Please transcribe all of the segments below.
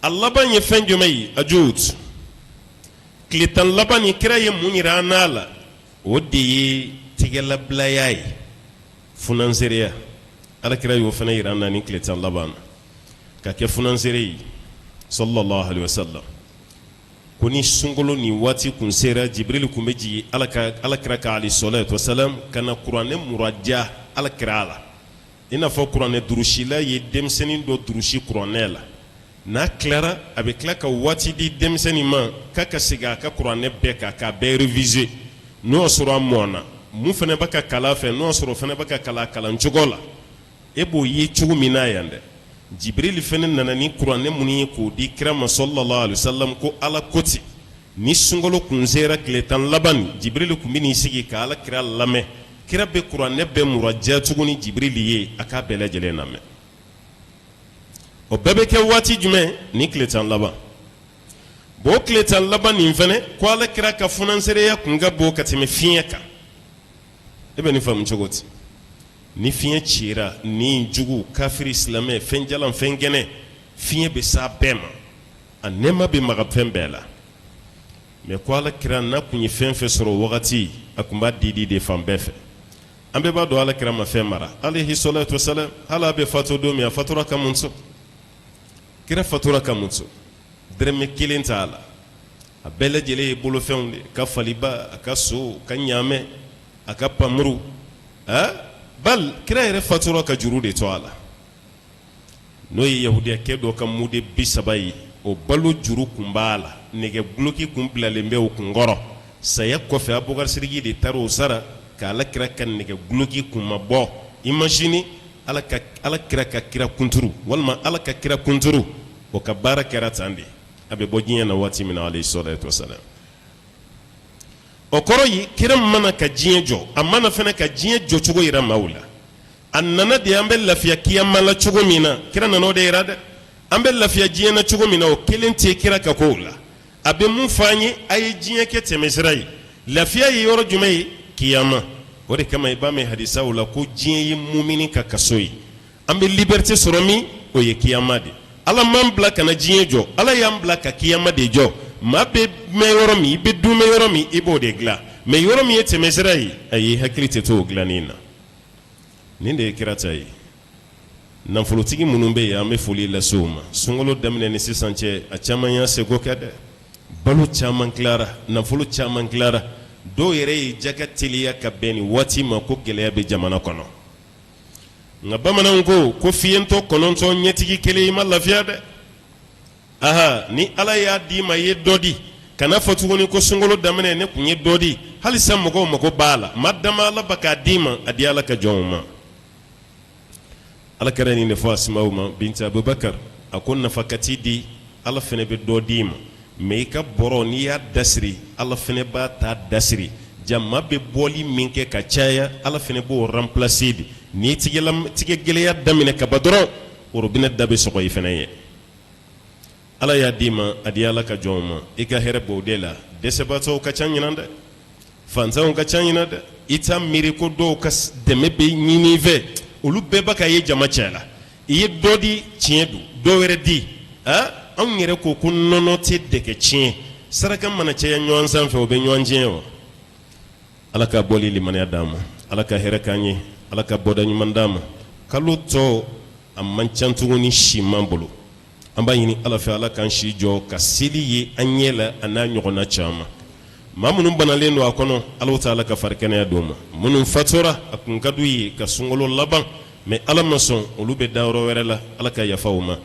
a laban ye fɛn jumɛn ye a juut tile tan laban ni kira ye mun yira an n'a la o de ye tigɛlabilaya ye funansereya alakira y'o fana yira an na ni tile tan laban ka kɛ funansere ye sallallahu alaihi wasallam ko ni sunkalo ni waati kun sera jibril kun bɛ jigin alakira ka alayhi salatu wasalam ka na kuranɛ muradiya alakira la i n'a fɔ kuranɛ durusila ye denmisɛnnin dɔ durusi kuranɛ la n'a tilara a bɛ tila ka waati di denmisɛnnin ma k'a ka segin a ka kuranɛ bɛɛ kan k'a bɛɛ réviser n'o y'a sɔrɔ a mɔna mun fana bɛ ka kalan a fɛ n'o y'a sɔrɔ o fana bɛ ka kalan kalancogo la e b'o ye cogo min na yan dɛ jibril fana nana ni kuranɛ mun ye k'o di kira ma sallallahu alaihi wasallam ko ala ko ten ni sunkalo kun sera tile tan laban jibril kun bɛ n'i sigi ka ala kira lamɛn kira bɛ kuranɛ bɛɛ muradiya tuguni jibril ye a k'a bɛɛ lajɛlen lamɛn o bɛɛ bɛ kɛ waati jumɛn ni tile tan laban bon o tile tan laban nin fana ko ala kira ka funansereya kun ka bon ka tɛmɛ fiɲɛ kan e bɛ nin faamu cogo di ni fiɲɛ cira ni jugu kafiri silamɛ fɛn jalan fɛn gɛnɛ fiɲɛ bɛ s'a bɛɛ ma a nɛɛma bɛ maga fɛn bɛɛ la mais ko ala kira n'a kun ye fɛn fɛn sɔrɔ o wagati a kun b'a di de fan bɛɛ fɛ an bɛɛ b'a dɔn ala kira ma fɛn mara alayhi salatu wasalam hali a bɛ fatu don min a fatura ka mun to kira fatura ka mun to dɛrɛmɛ kelen t'a la a bɛɛ lajɛlen ye bolofɛnw de ka faliba a ka so ka ɲaamɛ a ka pamuru bal kira yɛrɛ fatura ka juru de to a la n'o ye yahudiyakɛ dɔ ka muden 30 ye o balo juru kun b'a la nɛgɛ guloki kun bilalen bɛ o kun kɔrɔ saya kɔfɛ Abubakar Sidiki de taara o sara ka ala kira ka nɛgɛ guloki kun ma bɔ imagine ala kira ka kira kunturu walima ala ka kira kunturu o ka baara kɛra tan de a bɛ bɔ diɲɛ na waati min na alayhi salatu wasalam o kɔrɔ ye kira mana ka diɲɛ jɔ a mana fana ka diɲɛ jɔ cogo yira maaw la a nana de an bɛ lafiya kiyama la cogo min na kira nana o de yira dɛ an bɛ lafiya diɲɛ na cogo min na o kelen tɛ kira ka kow la a bɛ mun fɔ an ye a ye diɲɛ kɛ tɛmɛsira ye lafiya ye yɔrɔ jumɛn ye kiyama o de kama i b'a mɛn hadisaw la ko diɲɛ ye mumini ka kaso ye an bɛ liberté sɔrɔ min o ye kiyama de ala m'an bila ka na diɲɛ jɔ ala y'an bila ka kiyama de jɔ maa bɛ mɛn yɔrɔ min i bɛ dun mɛn yɔrɔ min i b'o de dilan mais yɔrɔ min ye tɛmɛsira ye ayi hakili tɛ to o dilanni na nin de ye kira ta ye nafolotigi minnu bɛ yen an bɛ foli lase o ma sunkalo daminɛ ni sisan cɛ a caman y'a seko kɛ dɛ balo caman tilara nafolo caman tilara dɔw yɛrɛ ye jaga teliya ka bɛn ni waati ma ko gɛlɛya bɛ jamana kɔnɔ nka bamananw ko fiyentɔ kɔnɔntɔn ɲɛtigi kelen i ma lafiya dɛ aha ni ala y'a d'i ma i ye dɔ di kana fɔ tuguni ko sunkalo daminɛ ne kun ye dɔ di halisa mɔgɔw mago b'a la ma dama ala ba k'a d'i ma a di ala ka jɔnw ma ala kɛra nin de fɔ Asma'u ma binti Abubakar a ko nafa ka t'i di ala fɛnɛ bɛ dɔ d'i ma mais i ka bɔrɔ n'i y'a dasiri ala fɛnɛ b'a ta dasiri jama bɛ bɔli min kɛ ka caya ala fɛnɛ b'o remplacer de n'i tigɛ gɛlɛya daminɛ ka ban dɔrɔn o robinet da bɛ sɔgɔ i fɛnɛ ye ala y'a d'i ma a di ala ka jɔnw ma i ka hɛrɛ b'o de la dɛsɛbaatɔw ka ca ɲinan dɛ fantanw ka ca ɲinan dɛ i t'a miiri ko dɔw ka dɛmɛ bɛ ɲini i fɛ olu bɛɛ bɛ ka ye jama cɛ la i ye dɔ di tiɲɛ don dɔ wɛrɛ di anw yɛrɛ ko nɔnɔ tɛ dɛgɛ tiɲɛ saraka mana caya ɲɔgɔn sanfɛ o bɛ ɲɔgɔn tiɲɛ wa ala ka bɔli limaniya d'an ma ala ka hɛrɛ k'an ye ala ka bɔda ɲuman d'an ma kalo tɔ a man ca tuguni si man bolo an b'a ɲini ala fɛ ala k'an si jɔ ka seli ye an ɲɛ la a n'a ɲɔgɔnna caman maa minnu banalen don a kɔnɔ ala ta ala ka farikɛnɛya d'o ma minnu fatura a kun ka d'u ye ka sunkalo laban mais ala ma sɔn olu bɛ da yɔrɔ wɛrɛ la ala ka yafa u ma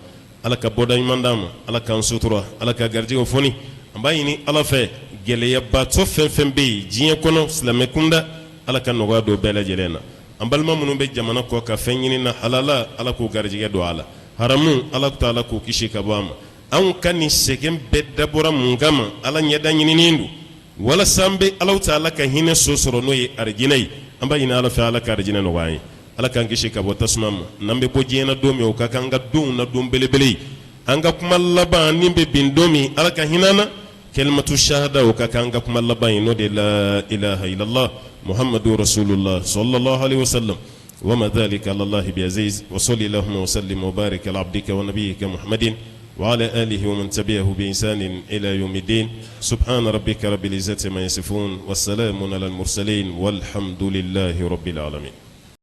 ala ka bɔda ɲuman d'an ma ala k'an sutura ala ka garijɛgɛw foni an b'a ɲini ala fɛ gɛlɛyabaatɔ fɛn fɛn bɛ yen diɲɛ kɔnɔ silamɛ kunda ala ka nɔgɔya don bɛɛ lajɛlen na an balima minnu bɛ jamana kɔ ka fɛn ɲini na halala ala k'o garijɛgɛ don a la haramu ala ta'ala k'o kisi ka bɔ a ma anw ka nin sɛgɛn bɛɛ dabɔra mun kama ala ɲɛda ɲininen don walasa an bɛ ala ta'ala ka hinɛ so sɔrɔ n'o ye arijinɛ ye an b'a ɲini ala fɛ ala ka arijinɛ nɔgɔya an ye ala k'an kisi ka bɔ tasuma ma n'an bɛ bɔ diɲɛ na don min o ka kan an ka donw na don belebele ye an ka kuma laban min bɛ bin don min ala ka hinɛ an na kalimatu shahada o ka kan an ka kuma laban ye n'o de la ilaha illallah muhammadu rasulullah sallallahu alaihi wasallam wa ma dhalika ala allahi bi aziz wa salli allahumma wa sallim wa barik ala abdika wa nabiyyika muhammadin وعلى آله ومن تبعه بإحسان إلى يوم الدين. سبحان ربك رب العزة ما يصفون والسلام على المرسلين والحمد لله رب العالمين.